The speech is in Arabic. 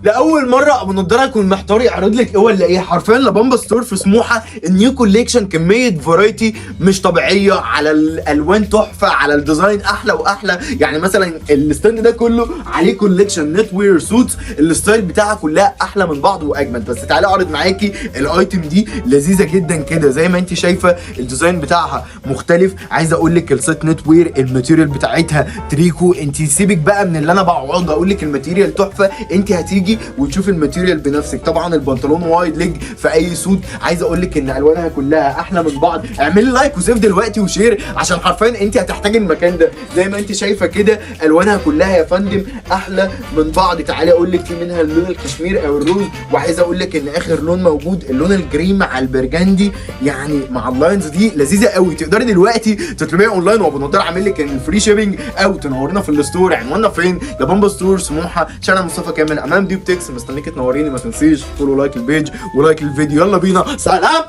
لاول مره ابو نضاره يكون محتار يعرض لك ايه ولا ايه. حرفيا لابامبا ستور في سموحه النيو كوليكشن، كميه فرايتي مش طبيعيه، على الالوان تحفه، على الديزاين احلى واحلى. يعني مثلا الستاند ده كله عليه كوليكشن نت وير سوتس، الستايل بتاعها كلها احلى من بعض واجمل. بس تعالى اعرض معاكي الايتم دي لذيذه جدا كده زي ما انت شايفه، الديزاين بتاعها مختلف. عايز اقول لك الست نت وير الماتيريال بتاعتها تريكو، انت سيبك بقى من اللي انا بقعد اقول لك الماتيريال تحفه، انت هتيجي وتشوف الماتيريال بنفسك. طبعا البنطلون وايد ليج في اي سوت، عايز اقول لك ان الوانها كلها احلى من بعض. اعملي لايك وسيف دلوقتي وشير عشان حرفيا انت هتحتاجي المكان ده. زي ما انت شايفه كده الوانها كلها يا فندم احلى من بعض. تعالي اقول لك في منها اللون الكشمير او الروز، وعايز اقول لك ان اخر لون موجود اللون الجريم مع البرجندي، يعني مع اللاينز دي لذيذه قوي. تقدري دلوقتي تطلبيها اونلاين وابو نضاره عامل لك الفري شيبنج، او تنورنا في الستور. عنواننا فين؟ لابامبا ستور سموحه، شارع مصطفى كامل امام ديب تكس. مستنيك تنوريني، ما تنسيش فولو لايك البيج ولايك الفيديو. يلا بينا، سلام.